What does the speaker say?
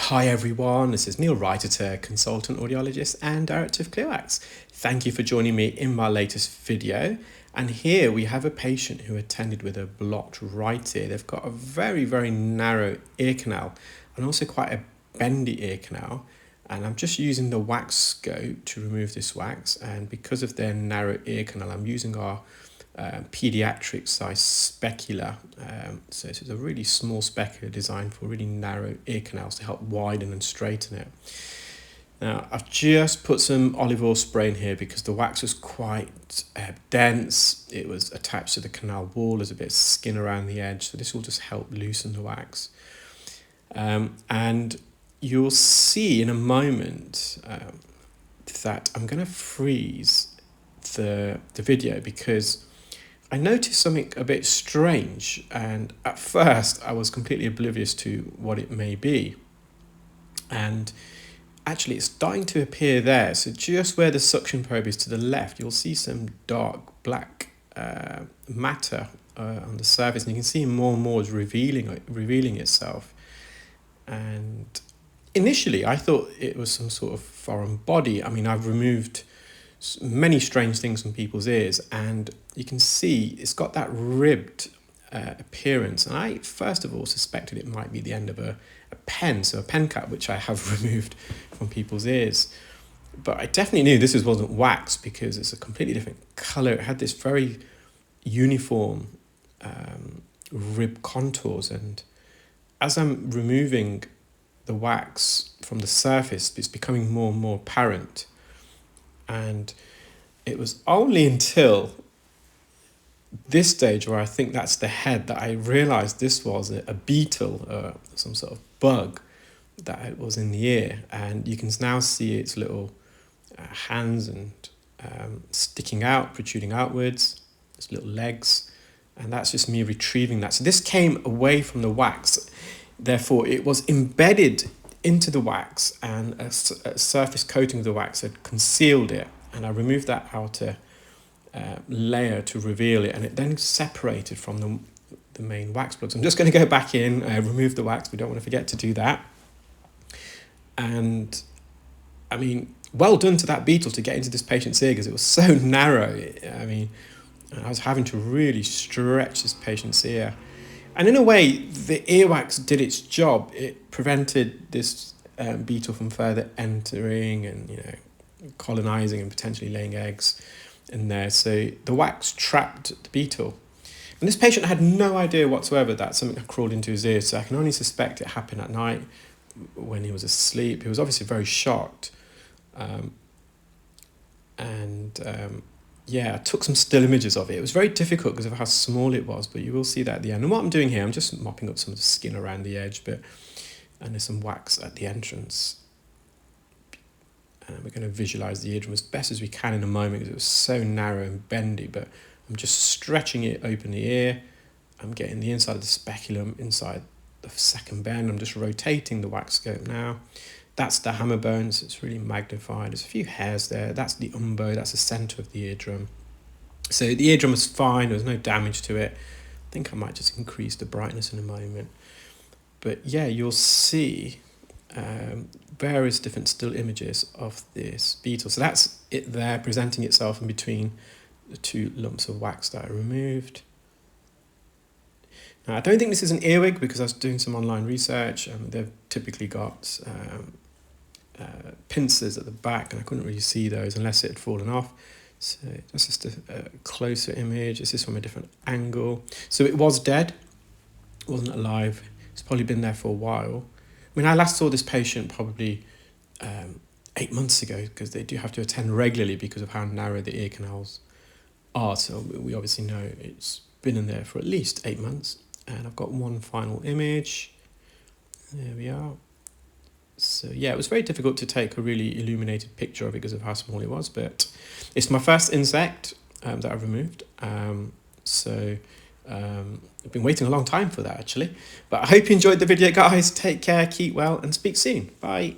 Hi everyone, this is Neil Writer, consultant audiologist and director of ClearWax. Thank you for joining me in my latest video. And here we have a patient who attended with a blocked right ear. They've got a very narrow ear canal and also quite a bendy ear canal. And I'm just using the wax scope to remove this wax. And because of their narrow ear canal, I'm using our pediatric size specular. So it's a really small specular designed for really narrow ear canals to help widen and straighten it. Now I've just put some olive oil spray in here because the wax was quite dense. It was attached to the canal wall. There's a bit of skin around the edge, so this will just help loosen the wax. And you'll see in a moment that I'm going to freeze the video because I noticed something a bit strange, and at first I was completely oblivious to what it may be. And actually it's starting to appear there. So just where the suction probe is to the left, you'll see some dark black matter on the surface, and you can see more and more is revealing itself. And initially I thought it was some sort of foreign body. I mean, I've removed many strange things from people's ears, and you can see it's got that ribbed appearance. And I first of all suspected it might be the end of a pen, so a pen cap, which I have removed from people's ears. But I definitely knew this wasn't wax because it's a completely different color. It had this very uniform rib contours, and as I'm removing the wax from the surface, it's becoming more and more apparent. And it was only until this stage, where I think that's the head, that I realized this was a beetle, some sort of bug that was in the ear. And you can now see its little hands and sticking out, protruding outwards, its little legs. And that's just me retrieving that. So this came away from the wax. Therefore, it was embedded into the wax, and a surface coating of the wax had concealed it. And I removed that outer layer to reveal it, and it then separated from the main wax plugs. I'm just going to go back in, remove the wax. We don't want to forget to do that. And I mean, well done to that beetle to get into this patient's ear, because it was so narrow. I mean, I was having to really stretch this patient's ear. And in a way, the earwax did its job. It prevented this beetle from further entering and, colonizing and potentially laying eggs in there. So the wax trapped the beetle. And this patient had no idea whatsoever that something had crawled into his ear. So I can only suspect it happened at night when he was asleep. He was obviously very shocked. I took some still images of it. It was very difficult because of how small it was, but you will see that at the end. And what I'm doing here, I'm just mopping up some of the skin around the edge, and there's some wax at the entrance. And we're going to visualize the eardrum as best as we can in a moment, because it was so narrow and bendy, but I'm just stretching it open the ear. I'm getting the inside of the speculum inside the second bend. I'm just rotating the wax scope now. That's the hammer bone, so it's really magnified. There's a few hairs there. That's the umbo, that's the center of the eardrum. So the eardrum was fine, there was no damage to it. I think I might just increase the brightness in a moment. But yeah, you'll see various different still images of this beetle. So that's it there, presenting itself in between the two lumps of wax that I removed. Now, I don't think this is an earwig, because I was doing some online research, and they've typically got pincers at the back, and I couldn't really see those unless it had fallen off. So that's just a closer image. This is from a different angle. So it was dead, it wasn't alive. It's probably been there for a while. I mean, I last saw this patient probably 8 months ago, because they do have to attend regularly because of how narrow the ear canals are. So we obviously know it's been in there for at least 8 months. And I've got one final image. There we are. So yeah, it was very difficult to take a really illuminated picture of it because of how small it was, but it's my first insect that I've removed. I've been waiting a long time for that, actually. But I hope you enjoyed the video, guys. Take care, keep well, and speak soon. Bye.